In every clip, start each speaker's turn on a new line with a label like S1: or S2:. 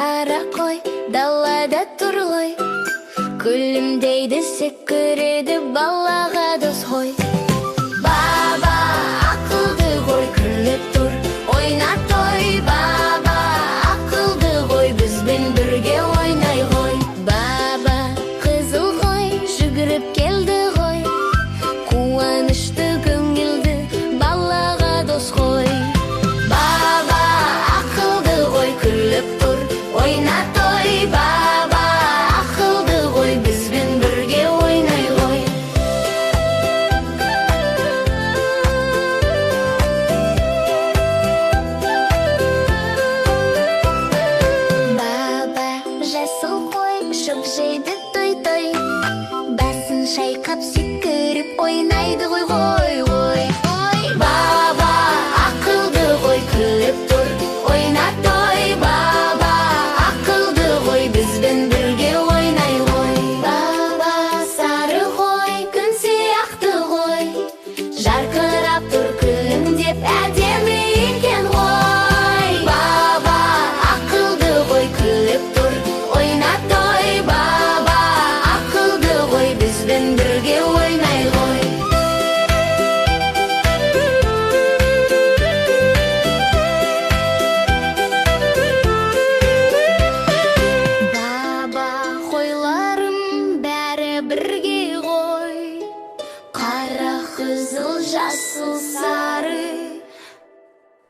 S1: ара қой, далада тұрлой. Күлімдейді, секіреді, балаға дос ғой. Баба, ақылды ғой, күліп тұр, ойнап той. Баба, ақылды ғой, бізбен бірге ойнай ғой. Баба, қызыл ғой, жүгіріп келді ғой, қуанышты көңілді, балаға дос ғой. Баба, ақылды ғой, күліп тұр, ойнап той. Баба, ақылды ғой, бізбен бірге ойнай ғой. Баба, жасыл қой, шөп жейді той-той, басын шайқап секіріп ойнайды ғой. Баба, ақылды ғой, күліп тұр, ойнап той. Баба, ақылды ғой, бізбен бірге ойнай ғой. Баба, сары ғой, күн сияқты ғой, жарқырап тұр, күлімдеп, әдемі екен ғой. Баба, ақылды ғой, күліп тұр, ойнап той. Баба, ақылды ғой, бізбен бірге ойнай ғой. Баба, қойларым бәрі бірге ғой, қара, қызыл, жасыл, сары,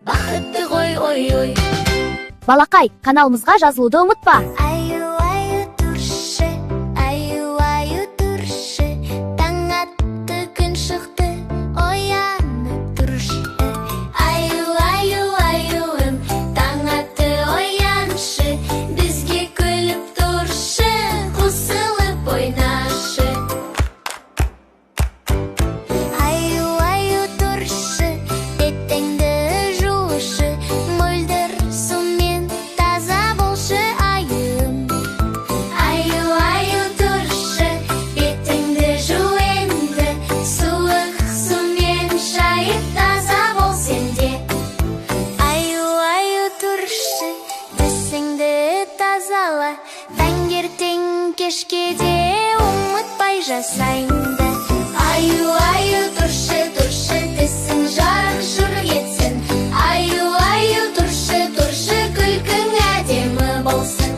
S1: бақытты ғой, ой-ой.
S2: Балақай, каналымызға жазылуды ұмытпа.
S1: Аю-аю тұршы, аю-аю тұршы, таң атты, күн шықты, оянып тұршы. Аю-аю, аюым, таң атты, ояншы, бізге күліп тұршы, қосылып ойнашы. Аю-аю тұршы, бетіңді жушы, мөлдір сумен таза болшы, айым. Аю-аю тұршы, бетіңді жу енді, суық сумен шайып таза бол сенде. Аю-аю тұршы, тісіңді тазала, таңертең кешке де ұмытпай жасайынды. Аю-аю тұршы, тұршы, тісің жарық-жыр етсін. Аю-аю тұршы, тұршы, күлкің әдемі болсын.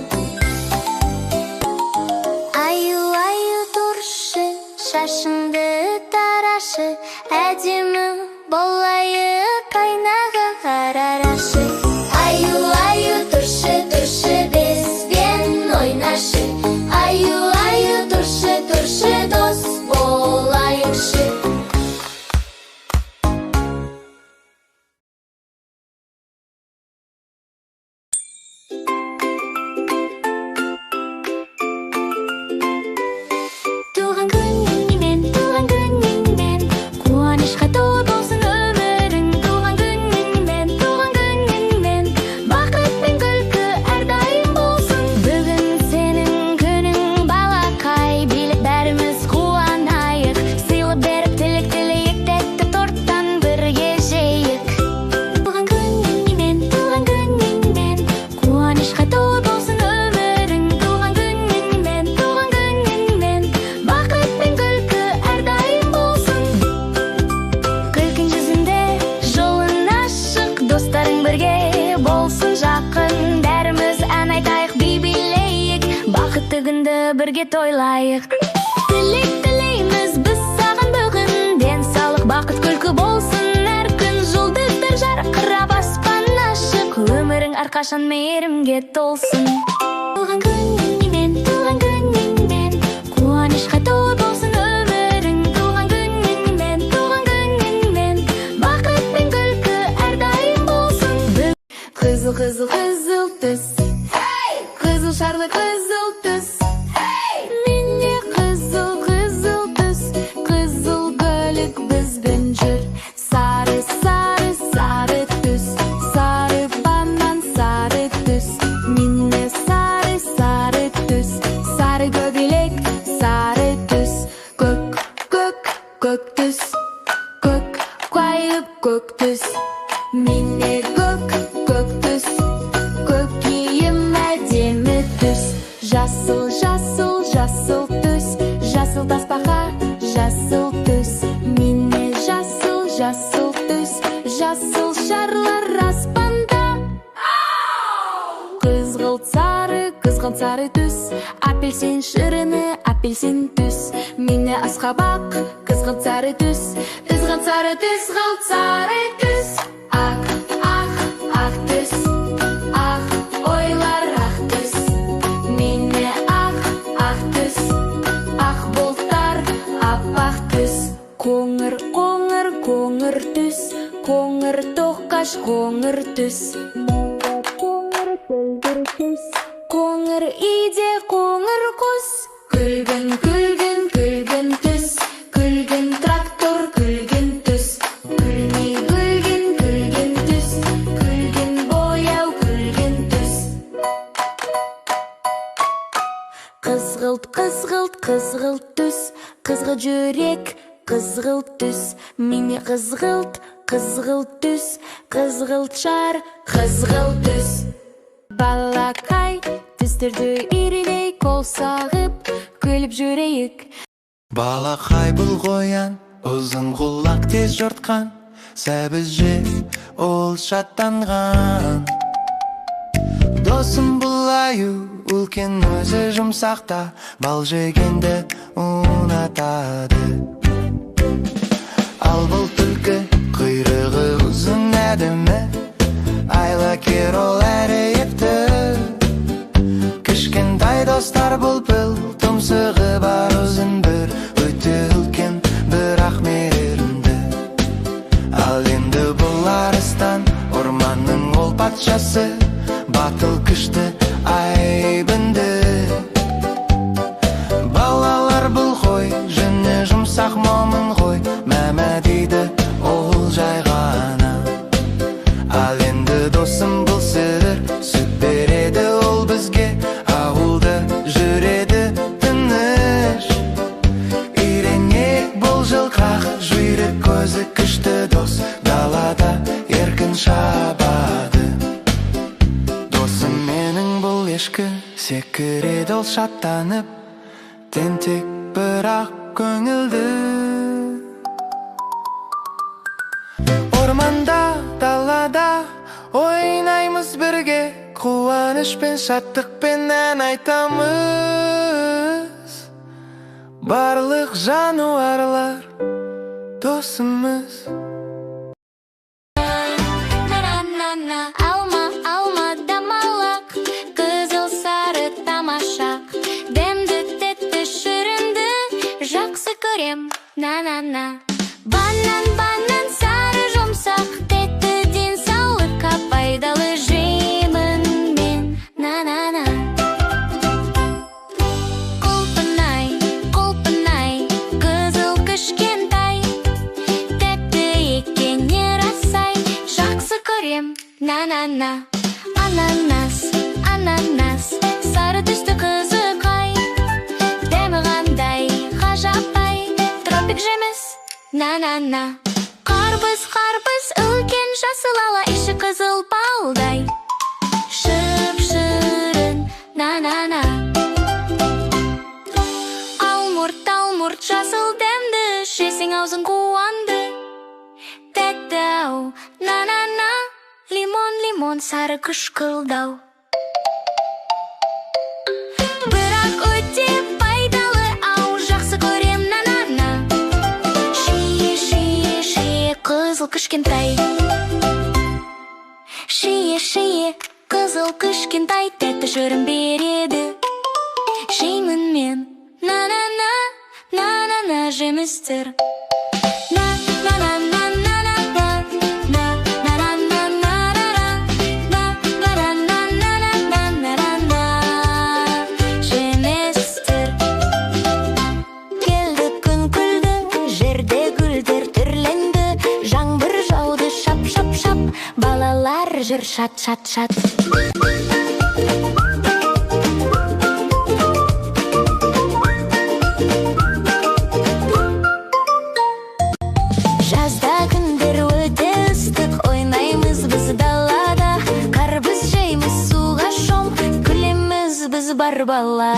S1: Аю-аю тұршы, шашыңды тарашы, әдемі болайық, айнаға қарарашы. Аю-аю тұршы, тұршы, бізбен ойнашы. Аю-аю тұршы, тұршы, дос болайықшы. Туған күніңмен, қуанышқа толы болсын өмірің. Туған күніңмен, бақыт пен күлкі әрдайым болсын. Бүгін сенің күнің, балақай, билік бәріміз қуанайық. Сыйлы беріп тілек тілейік, тәтті торттан бірге жейік. Туған күніңмен, қуанышқа толы болсын өмірің. Туған күніңмен, бақыт пен күлкі әрдайым болсын. Күлкің жүзінде жолың ашық, достарың бірге болсын жақын. Бәріміз ән айтайық, би билейік, бақытты күнді бірге тойлайық. Тілек тілейміз біз саған бүгін, денсаулық, бақыт, күлкі болсын әр күн. Жұлдыздар жарқырап, аспан ашық, өмірің әрқашан мейірімге толсын. Туған күніңмен, қуанышқа толы болсын өмірің. Туған күніңмен, бақыт пен күлкі әрдайым болсын. Қызыл, қызыл, қызыл түс, қызыл шарлы қызыл түс. Менде қызыл, қызыл түс, қызыл көлік бізбен жүр. Сары, сары, сары түс, сары банан, сары түс. Менде сары, сары түс, сары көбелек, сары түс. Көк, көк, көк түс, көк, қайып көк түс. Менде көк, көк түс, көк киім әдемі. шарлар аспанда. Қызғылт сары түс, апельсин шырыны, апельсин түс. Мені асқабақ, қызғылт сары түс, қызғылт сары түс, қызғылт сары түс. Ақ, ақ, ақ түс, ақ ойлар ақ түс. Мені ақ, ақ түс, ақ бұлттар, аппақ түс. Қоңыр, қоңыр, қоңыр түс, қоңыр тоқаш, қоңыр түс. Қоңыр иде, қоңыр құс, күлгін, күлгін, күлгін түс, күлгін трактор, күлгін түс. Күлмей күлгін, күлгін түс, күлгін бояу, күлгін түс. Қызғылт, қызғылт, қызғылт түс, қызғылт жүрек, қызғылт түс. Міне қызғылт, қызғылт түс, қызғылт шар, қызғылт түс. Балақай, түстерді үйрелей, қол сағып, күліп жүрейік.
S3: Балақай бұл қоян, ұзын құлақ тез жортқан, сәбізже ол шаттанған. Досым бұл аю, үлкен өзі жұмсақта, бал жегенді ұнатады. Ал бұл түлкі, құйрығы ұзын әдімі, айлакер ол әрі епті. Кішкентай достар бұл тұмсығы бар ұзын бір, өте үлкен бірақ мейірімді. Ал енді бұл арыстан, орманның ол патшасы, батыл күшті айбынды. Балалар бұл қой, жүні жұмсақ момын ғой, мәмә дейді ол жай ғана. Ал енді досым бұл сыр, сүт береді ол бізге, ауылда жүреді тыныш. Үйренейік бұл жылқақ, жүйрік көзі күшті дос, далада еркін шабады. Досым менің бұл ешкі, секіреді ол шаттанып, тентек бірақ көңілді. Орманда, далада ойнаймыз бірге, қуанышпен, шаттықпен ән айтамыз. Барлық жануарлар досымыз.
S1: Алма, алма, дамалақ, қызыл сары тамашақ. Дәмді, тәтті, шырынды, жақсы көрем, на-на-на. Банан, банан, сары жұмсақ, тәтті денсаулыққа пайдалы жеймін мен, на-на-на. Құлпынай, құлпынай, қызыл кішкентай, тәтті екені расай, жақсы көрем, на-на-на. Ананас, ананас, сары түсті қызықай, дәмі қандай, ғажапай, тропик жеміс, на-на-на. Қарбыз, қарбыз, үлкен жасыл ала, іші қызыл балдай, шып-шырын, на-на-на. Алмұрт, алмұрт, жасыл дәмді, жесең аузың қуанды. Тәтті-ау, на-на-на. Лимон, лимон, сары қышқылдау. Бірақ өте пайдалы, ау, жақсы көрем, на-на-на. Шие, шие, шие, қызыл кішкентай. Шие, шие, қызыл кішкентай, тәтті жырын береді. Жеймін мен, на-на-на, на-на-на, жемістер. Жыр шат, шат, шат. Жазда күндер өте ыстық, ойнаймыз біз далада. Қарбыз жейміз, суға шомып, күлеміз біз бар бала.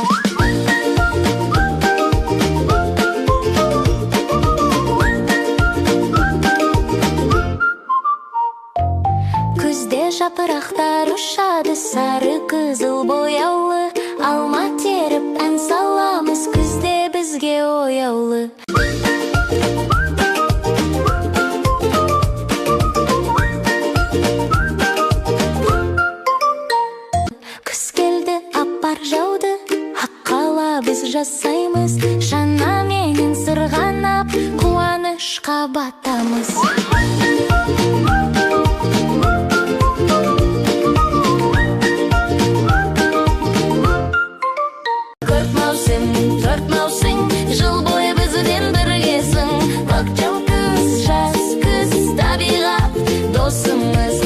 S1: күзде жапырақтар ұшады, сары қызыл бояулы. Алма теріп ән саламыз, күзде бізге ояулы. Күз келді, аппар жауды, аққала біз жасаймыз. Шана менен сырғанап, қуанышқа батамыз. Төрт маусым, жыл бойы бізден біргесің. Көктем, күз, жаз, күз, табиғат досымыз.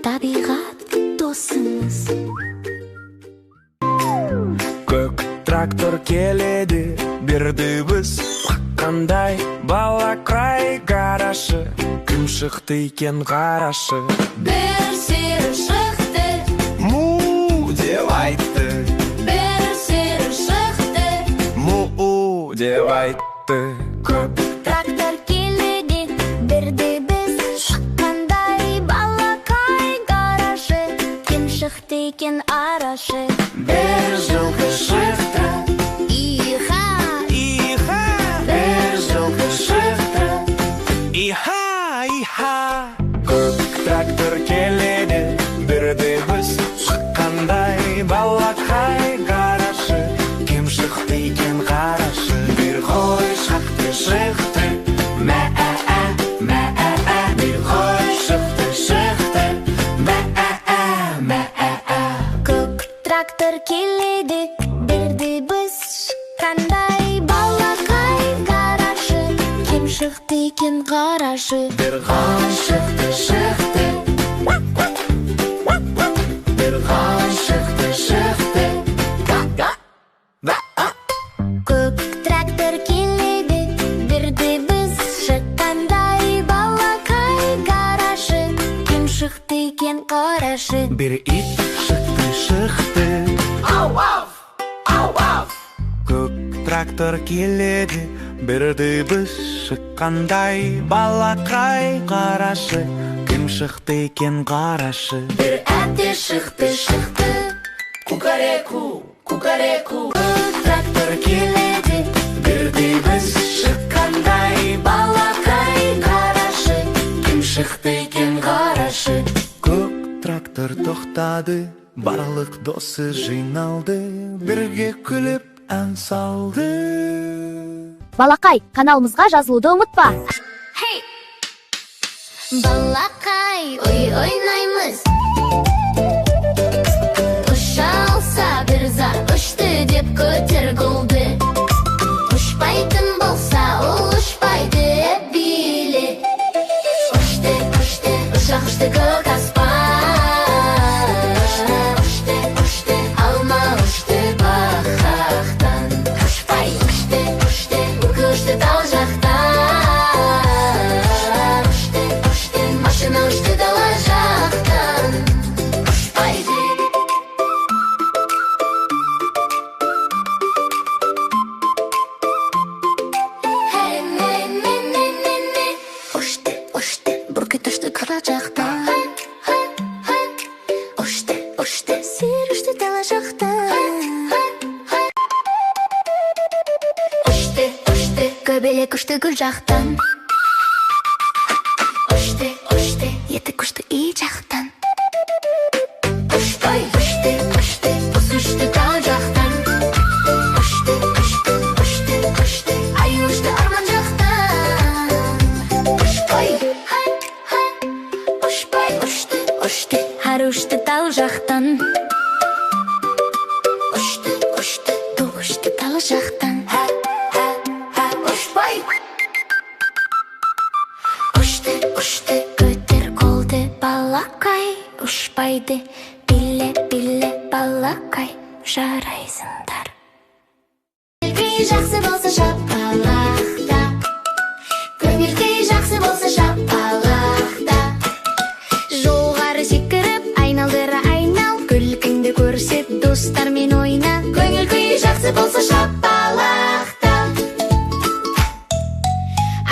S1: Табиғат досымыз.
S4: Көк трактор келеді, берді біз қандай балақай қарашы, кім шықты екен қарашы.
S1: Бір сері шықты,
S4: Му деп айтты,
S1: бір сері шықты.
S4: му деп айтты. Көк
S1: Трактор келеді, бірді біз шыққандай балақай қарашы, кім шықты екен арашы.
S3: Bir жылқы шықты,
S1: Иха,
S4: Иха,
S3: bir жылқы шықты.
S4: иха, иха. Көк трактор келеді, бірді біз шыққандай балақай қарашы, кім шықты екен қарашы.
S3: Bir қой шықты, шықты, мә-ә-ә, мә-ә-ә. Bir қой шықты, шықты, мә-ә-ә, мә-ә-ә.
S1: көк трактор келеді, бірді біз қандай балақай қарашы, кім шықты екен қарашы.
S3: Bir қой шықты, шықты, bir қой шықты, шықты.
S1: Көк трактор келеді, бірді біз шыққандай балақай қарашы, кім шықты екен қарашы.
S4: Bir it шықты, шықты, көк трактор келеді, бірді біз шыққандай балақай қарашы, кім шықты екен қарашы.
S1: Бір әте шықты, шықты,
S3: Кукареку, кукареку.
S1: көк трактор келеді,
S3: Бірді біз шыққандай балақай қарашы, кім шықты екен қарашы.
S4: Көк трактор тоқтады, барлық досы жиналды, бірге күліп ән салды.
S2: Балақай, каналымызға жазылуды ұмытпа.
S1: балақай, ой ойнаймыз. Ұша алса бір зат, ұшты деп көтергілді. Ұшпайтын болса, ол ұшпайды біле. Ұшты, ұшты, ұшақ ұшты көк аспан. Ұшты, ұшты, алма ұшты бақақтан. Ұшпай, ұшты, ұшты, көк ұшты тау жақтан. Ұшты, ұшты, машина ұшты дала жақтан. Ұшпайды. Ұшты, ұшты, бүркіт ұшты қара жақтан. Ұшты, ұшты, сиыр ұшты дала жақтан. Ұшты, ұшты, көбелек ұшты гүл жақтан. Ұшты, ұшты, етік ұшты ит жақтан. Ұшпай, ұшты, ұшты, құс ұшты тау жақтан. Ұшты, ұшты, ұшты, ұшты, аю ұшты арман жақтан. Ұшпай, ұшпай, ұшты, ұшты, ары ұшты тау жақтан. Ұшты, ұшты, ту ұшты тау жақтан. Ұшпай. Ұшты, ұшты, көтер қолды балақай. Ұшпайды, биле, биле, балақай, жарайсыңдар. Көңіл-күй жақсы болса шапалақта, көңіл-күй жақсы болса шапалақта. Жоғары секіріп, айналдыра айнал, күлкіңді көрсет, достармен ойна. Көңіл-күй жақсы болса шапалақта.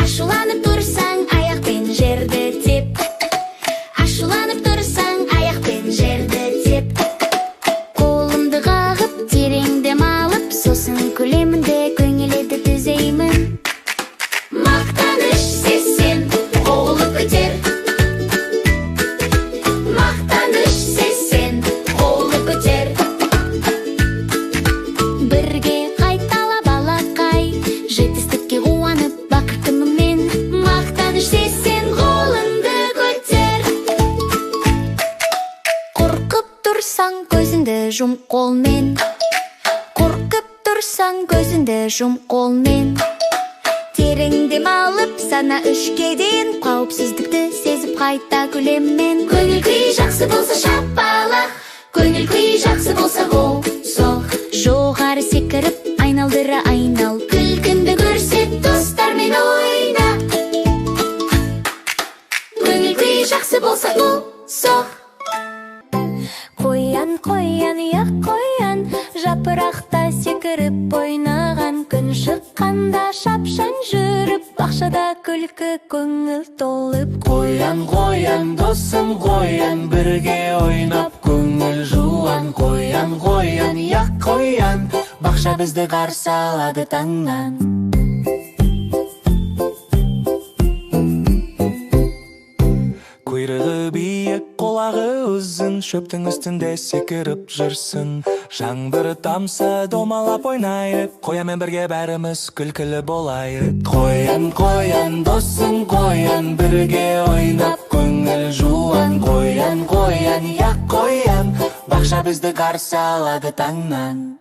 S1: Ашуланып тұрсаң, аяқпен жерді теп. жум колмен. Коркуп турсаң көзүндө жум колмен. Терең дем алып сана 3-ке дейин кауіпсіздікті сезіп қайта күлеммен. Көңіл күй жақсы болса шапалақ, көңіл күй жақсы болса гол соқ. Жоғары секіріп айналдыра айнал, күлкінді көрсет достармен ойна. Көңіл күй жақсы болса гол соқ. Қоян, қоян, ұяқ қоян, жапырақта секіріп ойнаған. Күн шыққанда шапшаң жүріп, бақшада күлкі көңіл толып.
S4: Қоян, қоян, досым қоян, бірге ойнап көңіл жуан. Қоян, қоян, яқ қоян, бақша бізді қарсы алады таңнан. Құйрығы биік, қолағы ұзын, шөптің үстінде секіріп жүрсін. Жаңбыр тамса домалап ойнайық, қоянмен бірге бәріміз күлкілі болайық. Қоян, қоян, досым қоян, бірге ойнап көңіл жуан. Қоян, қоян, яқ қоян, бақша бізді қарсы алады таңнан.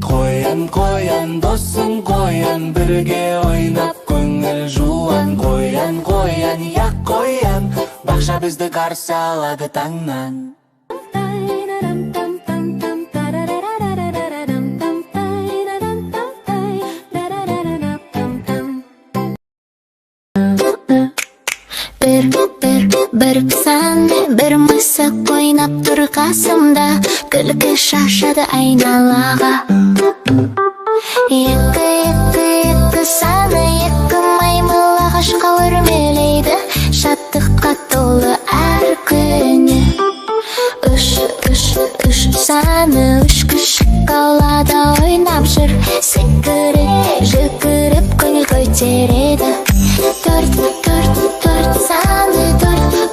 S4: Қоян, қоян, досым қоян, бірге ойнап көңіл жуан. Қоян, қоян, яқ қоян, бақша бізді қарсы алады таңнан.
S1: Бір пісанды, бір мысық ойнап тұр қасымда, күлкі шашады айналаға. Екі саны, екі маймыл ағашқа өрмелейді, шаттыққа толы әр күні. Үш саны, үш күшік аулада ойнап жүр, секіріп, жүгіріп көңіл көтереді. Төрт саны,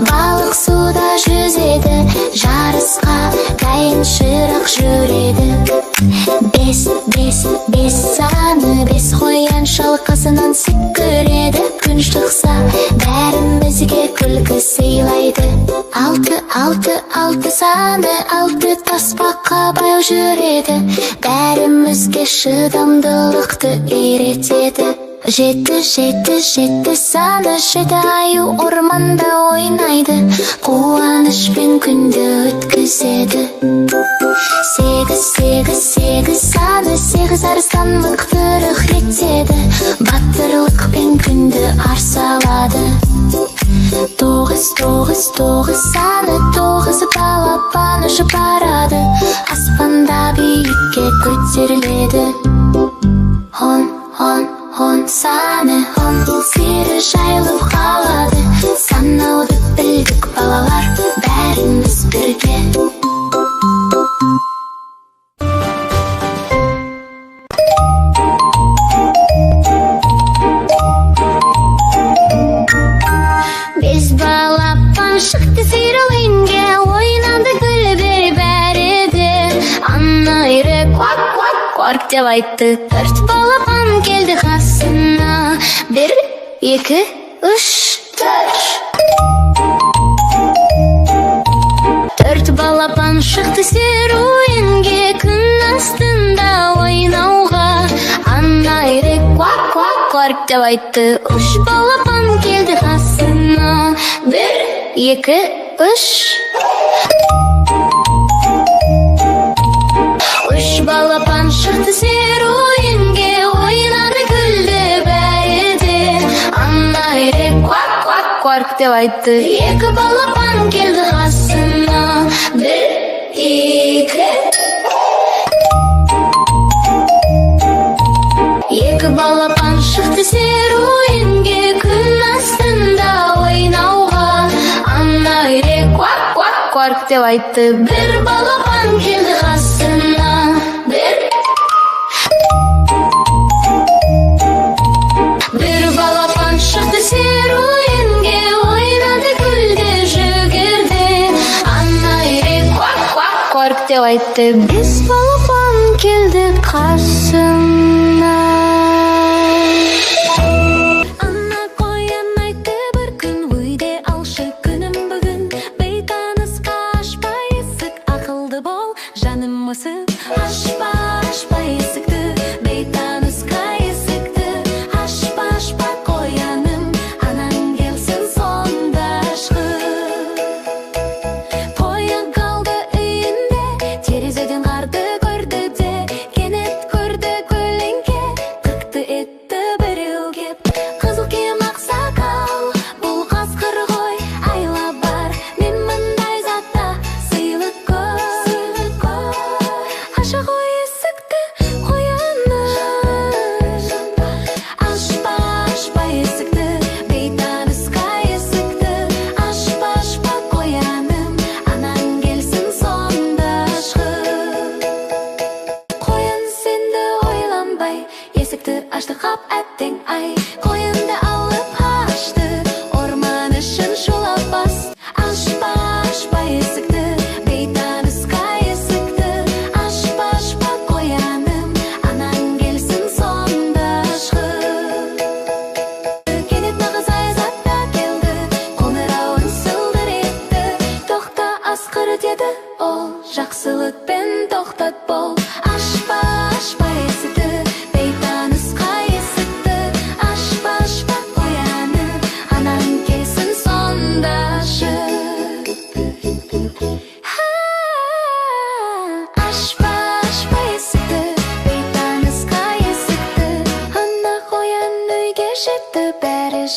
S1: балық суда жүзеді, жарысқа дайын шырақ жүреді. Бес саны, бес қоян шалқасынан секіреді, күн шықса бәрімізге күлкі сыйлайды. Алты саны, алты таспаққа баяу жүреді, бәрімізге шыдамдылықты үйретеді. Жеті саны, жеті аю орманда ойнайды, қуанышпен күнді өткізеді. Сегіз саны, сегіз арыстан мықтырық етеді, батырлықпен күнді арсалады. Тоғыз саны, тоғызы балапан ұшып барады, аспанда биікке көтеріледі. Он саны, сері жайылып қалады, санауды білдік балалар, бәріміз бірге. Бес балапан шықты серуенге, ойнады күлбер бәрі де. Анайры квак деп айтты, төрт балапан келді қасына. 1, 2, 3, 4 балапан шықты серуенге, күн астында ойнауға. Анайры квак деп айтты, 3 балапан келді қасына. 1, 2, 3. 3 балапан шықты серуенге, ойнады күлді бәрі де. Анайры квак деп айтты, 2 балапан келді қасына. 1, 2. 2 балапан шықты серуенге, күн астында ойнауға. Анайры квак деп айтты, 1 балапан келді қасына. 1 балапан шықты серуенге, ойнады күлді жүгірді. Анайры квак деп айтты, 5 балапан келді қасына. Жаным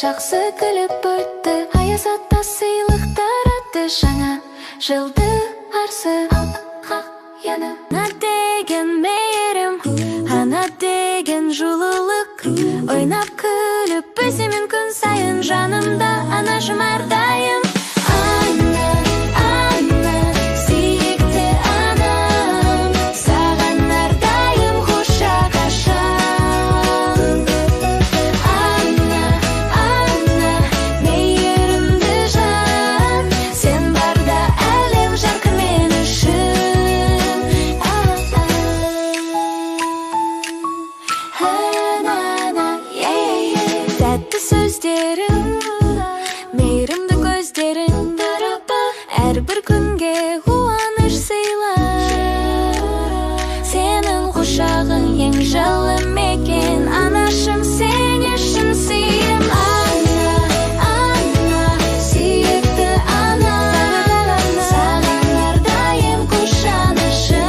S1: жақсы күліп өтті, аяз ата сыйлықтар атты, жаңа жылды арсы яны. Ана деген мейірім, ана деген жылылық, ойнап күліп өзімен күн сайын жанымда анашым әрдайым. Тәтті сөздерің, мейірімді көздерің, әрбір күнге қуаныш сыйла. Сенің құшағың ең жылы мекен, анашым сен үшін сыйым. Ана, сүйікті ана, саған әрдайым құшанышым.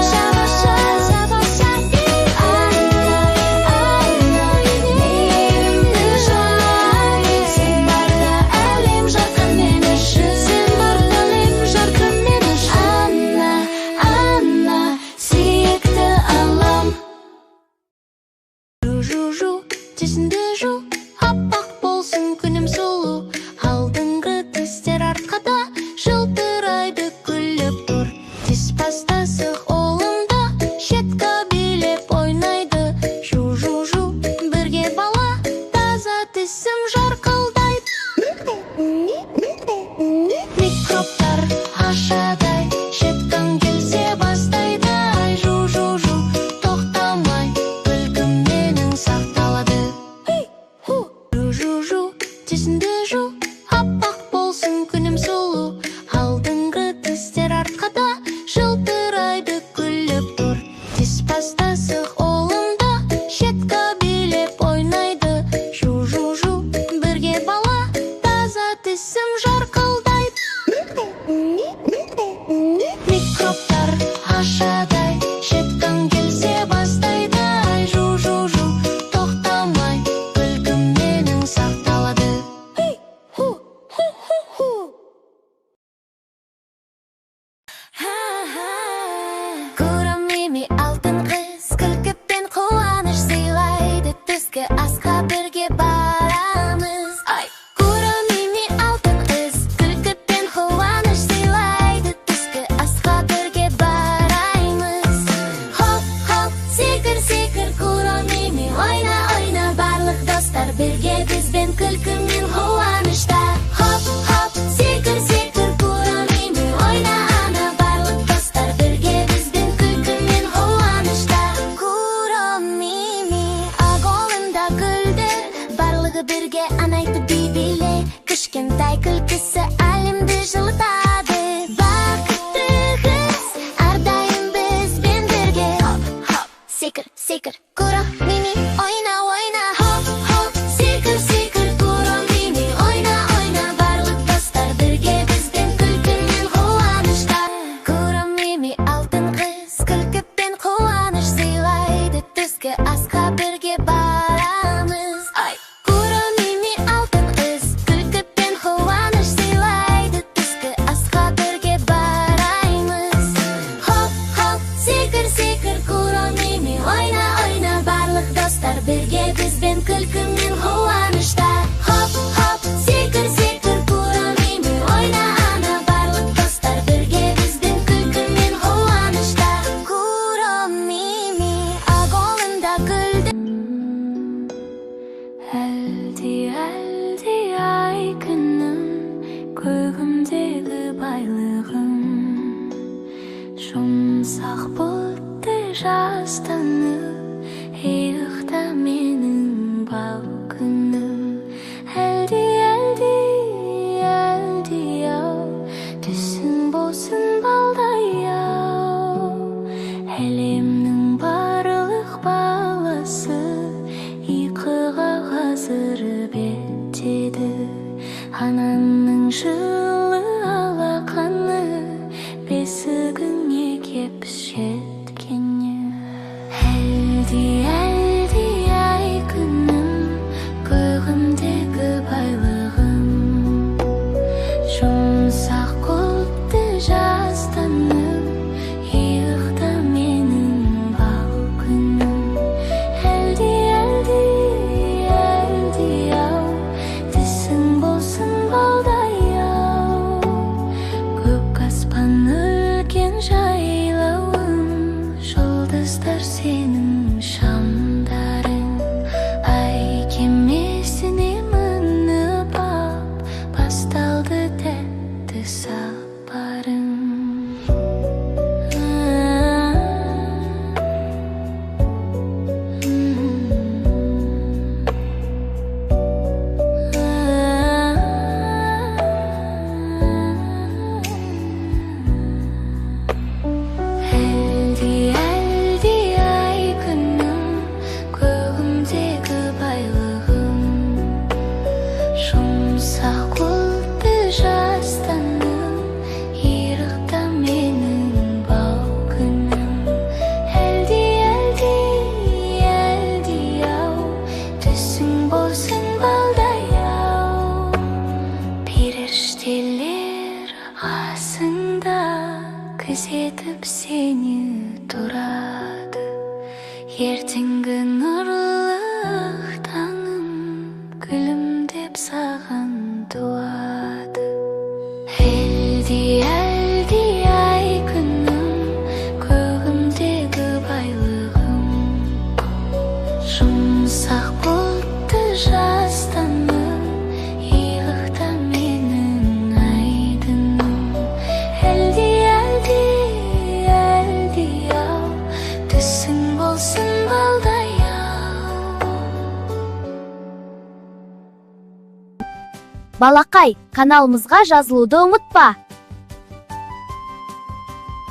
S1: Тесіңді жу, аппақ болсын күнім сұлу, алдыңғы тістер арқада жылтырайды күліп тұр. Тіс пастасы қолымда щетка билеп ойнайды. Жу-жу-жу, бірге бала, таза тісім жарқылдайды. Микробтар ашадай, щеткаң келсе бастайды. Жу-жу-жу, тоқтамай, күлкім менің сақталады. Жу-жу-жу, тесіңді жу, аппақ болсын күнім сұлу, алдыңғы тістер арқада жылтырайды күліп тұр. Тіс пастасы қолымда щетка билеп ойнайды. Жу-жу-жу, бірге бала, таза тісім жарқылдайды. Микробтар ашадай, щеткаң келсе бастайды. Жу-жу-жу, тоқтамай, күлкім менің сақталады. Көрімеме алтын қыз, күлкіппен қуаныш сыйлайды. Түскі асқа бірге барамыз. Көрімеме алтын қыз, күлкіппен қуаныш сыйлайды. Түскі асқа бірге бараймыз. Хоп-хоп, секір-секір, көрімеме ойна-ойна, барлық достар бірге бізбен күлкімен қуанышта. Хоп-хоп, секір-секір, көрімеме ойна-ана, барлық достар бірге бізбен күлкімен қуанышта. Көрімеме ағолында күлді, барлығы бірге анайды бейбейле, кішкентай күлкісі әлемді жылытады. Бақытты қыз, әрдайым бізбен бірге. Хоп-хоп, секір-секір, көрімеме ойна-ойна. Хоп-хоп, секір-секір, көрімеме ойна-ойна, барлық достар бірге бізбен күлкімен қуанышта. Көрімеме алтын қыз, күлкіппен қуаныш сыйлайды. Түскі асқа бірге барамыз. Көрімеме алтын қыз, күлкіппен қуаныш сыйлайды. Түскі асқа бірге бараймыз. Хоп-хоп, секір-секір, көрімеме ойна-ойна, барлық достар бірге бізбен күлкімен қуанышта. Хоп-хоп, секір-секір, көрімеме ойна-ана, барлық достар бірге бізбен күлкімен қуанышта. Көрімеме ағолында күлді. Әлде ай күнім, көгімдегі байлығым, жұмсақ бұлтты жастанып, иықта менің бал күнім. Әлде ау, түсің болсын балдай ау, әлемнің барлық баласы ұйқыға қазір беттеді. Анамның жылы алақаны бесігіңе кеп жеткені. Әлде жарым. Күзетіп сені тұрады, ертеңгі нұрлық таңым күлімдеп саған туады. Әлди ай күнім, көгімдегі байлығым, жұмсақ бұлтты жастаным, иықта менің айдыным. Әлди ау, түсің болсын балдай ау.
S2: Балақай, каналымызға жазылуды ұмытпа.